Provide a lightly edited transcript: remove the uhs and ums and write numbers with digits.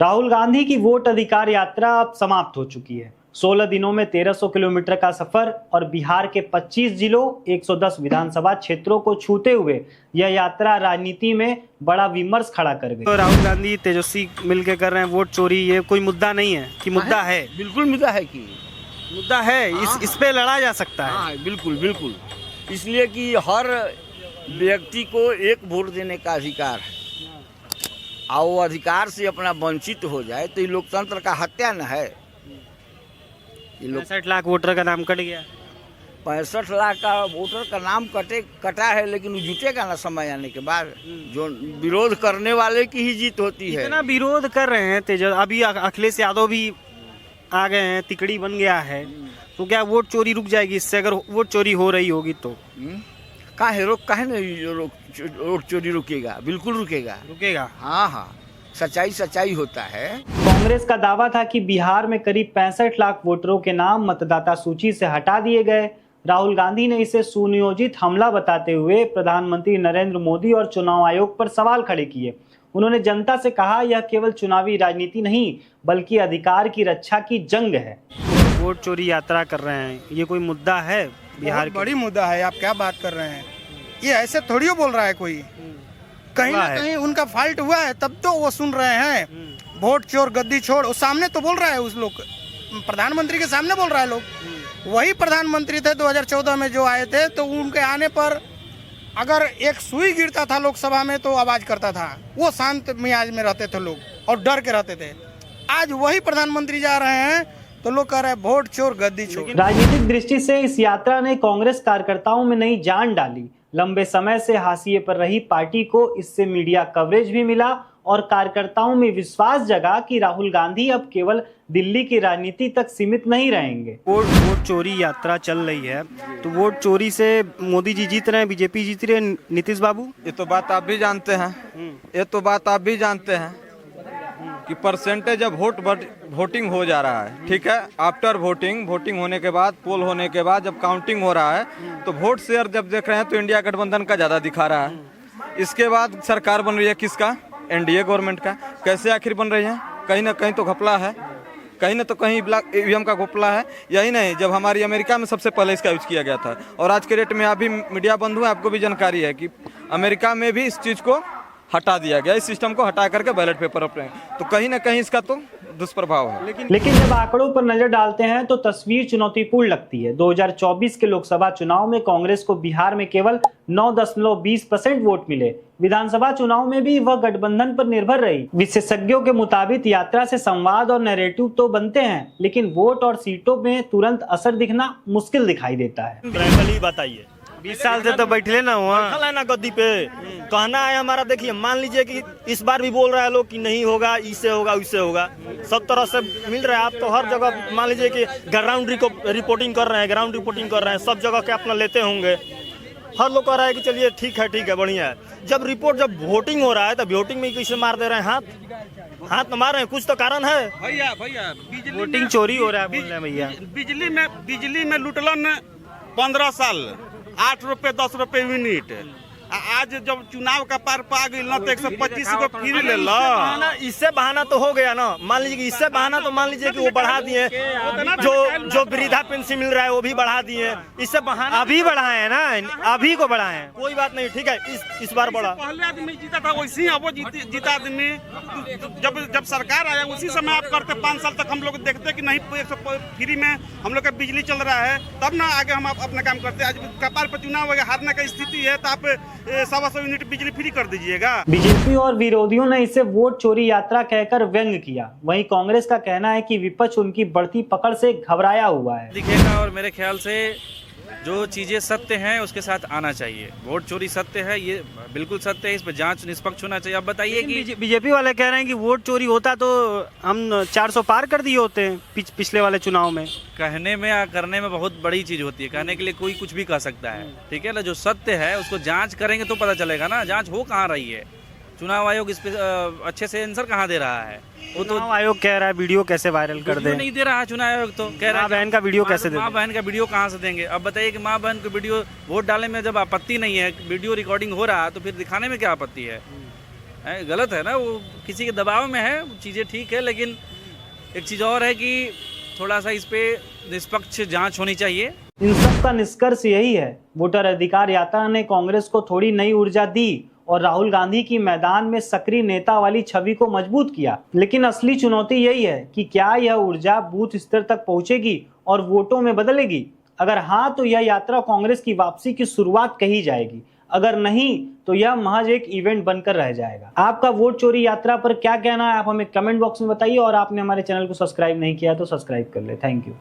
राहुल गांधी की वोट अधिकार यात्रा अब समाप्त हो चुकी है। 16 दिनों में 1300 किलोमीटर का सफर और बिहार के 25 जिलों 110 विधानसभा क्षेत्रों को छूते हुए यह यात्रा राजनीति में बड़ा विमर्श खड़ा कर गई। तो राहुल गांधी तेजस्वी मिलकर कर रहे हैं वोट चोरी, ये कोई मुद्दा नहीं है कि मुद्दा है? बिल्कुल मुद्दा है कि मुद्दा है। इस पे लड़ा जा सकता है। हाँ, बिल्कुल बिल्कुल। इसलिए कि हर व्यक्ति को एक वोट देने का अधिकार है और वो अधिकार से अपना वंचित हो जाए तो ये लोकतंत्र का हत्या न है। 65 लाख वोटर का नाम कट गया। 65 लाख का वोटर का नाम कटा है, लेकिन वो जुटेगा ना समय आने के बाद। जो विरोध करने वाले की ही जीत होती है। इतना विरोध कर रहे हैं अभी अखिलेश यादव भी आ गए हैं, तिकड़ी बन गया है, तो क्या वोट चोरी रुक जाएगी इससे अगर वोट चोरी हो रही होगी तो? काहे नहीं वोट चोरी रुकेगा? बिल्कुल रुकेगा। हाँ, सच्चाई होता है। कांग्रेस का दावा था कि बिहार में करीब 65 लाख वोटरों के नाम मतदाता सूची से हटा दिए गए। राहुल गांधी ने इसे सुनियोजित हमला बताते हुए प्रधानमंत्री नरेंद्र मोदी और चुनाव आयोग पर सवाल खड़े किए। उन्होंने जनता से कहा, यह केवल चुनावी राजनीति नहीं बल्कि अधिकार की रक्षा की जंग है। वोट चोरी यात्रा कर रहे हैं, ये कोई मुद्दा है? बिहार बड़ी मुद्दा है। आप क्या बात कर रहे हैं? ये ऐसे थोड़ी बोल रहा है कोई। कहीं ना कहीं उनका फॉल्ट हुआ है तब तो वो सुन रहे हैं। वोट चोर गद्दी छोड़, वो सामने तो बोल रहा है। उस लोग प्रधानमंत्री के सामने बोल रहा है। लोग वही प्रधानमंत्री थे 2014 में जो आए थे, तो उनके आने पर अगर एक सुई गिरता था लोकसभा में तो आवाज करता था। वो शांत मिजाज में रहते थे लोग और डर के रहते थे। आज वही प्रधानमंत्री जा रहे हैं तो लोग कह रहे हैं वोट चोर गद्दी चोर। राजनीतिक दृष्टि से इस यात्रा ने कांग्रेस कार्यकर्ताओं में नई जान डाली। लंबे समय से हाशिए पर रही पार्टी को इससे मीडिया कवरेज भी मिला और कार्यकर्ताओं में विश्वास जगा कि राहुल गांधी अब केवल दिल्ली की राजनीति तक सीमित नहीं रहेंगे। वोट चोरी यात्रा चल रही है, तो वोट चोरी से मोदी जी जीत रहे हैं, बीजेपी जीत रही है, नीतीश बाबू? ये तो बात आप भी जानते हैं कि परसेंटेज अब वोटिंग हो जा रहा है। ठीक है, आफ्टर वोटिंग होने के बाद, पोल होने के बाद जब काउंटिंग हो रहा है तो वोट शेयर जब देख रहे हैं तो इंडिया गठबंधन का ज़्यादा दिखा रहा है। इसके बाद सरकार बन रही है किसका? एनडीए गवर्नमेंट का। कैसे आखिर बन रही है? कहीं ना कहीं तो घपला है, कहीं ना तो कहीं ईवीएम का घपला है। यही नहीं, जब हमारी अमेरिका में सबसे पहले इसका यूज किया गया था और आज के डेट में अभी मीडिया बंद हुआ, आपको भी जानकारी है कि अमेरिका में भी इस चीज़ को हटा दिया गया, इस सिस्टम को हटा करके बैलेट पेपर अपने, तो कहीं ना कहीं इसका तो दुष्प्रभाव है। लेकिन जब आंकड़ों पर नजर डालते हैं तो तस्वीर चुनौतीपूर्ण लगती है। 2024 के लोकसभा चुनाव में कांग्रेस को बिहार में केवल 9.20% वोट मिले। विधानसभा चुनाव में भी वह गठबंधन पर निर्भर रही। विशेषज्ञों के मुताबिक यात्रा से संवाद और नैरेटिव तो बनते हैं, लेकिन वोट और सीटों में तुरंत असर दिखना मुश्किल दिखाई देता है। बताइए, 20 साल से तो बैठले ना हुआ है ना गद्दी पे। कहना है हमारा, देखिए मान लीजिए कि इस बार भी बोल रहा है लोग कि नहीं होगा, इससे होगा उससे होगा, सब तरह से मिल रहा है। आप तो हर जगह मान लीजिए कि ग्राउंड रिपोर्टिंग कर रहे हैं, सब जगह के अपना लेते होंगे। हर लोग कह रहा है कि चलिए ठीक है बढ़िया है। जब वोटिंग हो रहा है तो वोटिंग में किसे मार दे रहे हैं? हाथ न मार रहे हैं, कुछ तो कारण है भैया। वोटिंग चोरी हो रहा है बोल रहे हैं भैया। बिजली में लुटलन 15 साल 8 रुपए 10 रुपए यूनिट। आज जब चुनाव का पार पा गई ना तो 125 को फ्री ले लो। इससे बहाना तो हो गया ना। मान लीजिए कि इससे बहाना तो मान लीजिए कि वो बढ़ा दिए, जो वृद्धा पेंशन मिल रहा है वो भी बढ़ा दिए। इससे बहाना अभी बढ़ाए ना, अभी को बढ़ाए। कोई बात नहीं, ठीक है, इस बार बढ़ा। पहले आदमी जीता था वैसे ही अब जीता आदमी। जब सरकार आया उसी समय आप करते 5 साल तक हम लोग देखते कि नहीं फ्री में हम लोग का बिजली चल रहा है, तब ना आगे हम अपना काम करते। आज कपार पर चुनाव हारने का स्थिति है तो आप 125 यूनिट बिजली फ्री कर दीजिएगा। बीजेपी और विरोधियों ने इसे वोट चोरी यात्रा कहकर व्यंग किया। वहीं कांग्रेस का कहना है कि विपक्ष उनकी बढ़ती पकड़ से घबराया हुआ है। दिखेगा और मेरे ख्याल से जो चीजें सत्य हैं उसके साथ आना चाहिए। वोट चोरी सत्य है, ये बिल्कुल सत्य है, इस पर जांच निष्पक्ष होना चाहिए। अब बताइए कि बीजेपी वाले कह रहे हैं कि वोट चोरी होता तो हम 400 पार कर दिए होते हैं पिछले वाले चुनाव में। कहने में या करने में बहुत बड़ी चीज होती है। कहने के लिए कोई कुछ भी कह सकता है, ठीक है ना। जो सत्य है उसको जांच करेंगे तो पता चलेगा ना। जांच हो कहाँ रही है? चुनाव आयोग इस पे अच्छे से आंसर कहाँ दे रहा है? वो तो चुनाव आयोग कह रहा है वीडियो कैसे वायरल कर दे, नहीं दे रहा है चुनाव आयोग। तो कह रहा है बहन का वीडियो कैसे दे, माँ बहन का वीडियो कहाँ से देंगे? अब बताइए कि माँ बहन को वीडियो वोट डालने में जब आपत्ति नहीं है, वीडियो रिकॉर्डिंग हो रहा है, तो फिर दिखाने में क्या आपत्ति है? गलत है ना, वो किसी के दबाव में है, चीज़ें ठीक है, लेकिन एक चीज़ और है कि थोड़ा सा इस पे निष्पक्ष जांच होनी चाहिए। इन सब का निष्कर्ष यही है, वोटर अधिकार यात्रा ने कांग्रेस को थोड़ी नई ऊर्जा दी और राहुल गांधी की मैदान में सक्रिय नेता वाली छवि को मजबूत किया। लेकिन असली चुनौती यही है कि क्या यह ऊर्जा बूथ स्तर तक पहुंचेगी और वोटों में बदलेगी। अगर हाँ, तो यह यात्रा कांग्रेस की वापसी की शुरुआत कही जाएगी, अगर नहीं तो यह महज एक इवेंट बनकर रह जाएगा। आपका वोट चोरी यात्रा पर क्या कहना है, आप हमें कमेंट बॉक्स में बताइए और आपने हमारे चैनल को सब्सक्राइब नहीं किया तो सब्सक्राइब कर ले। Thank you.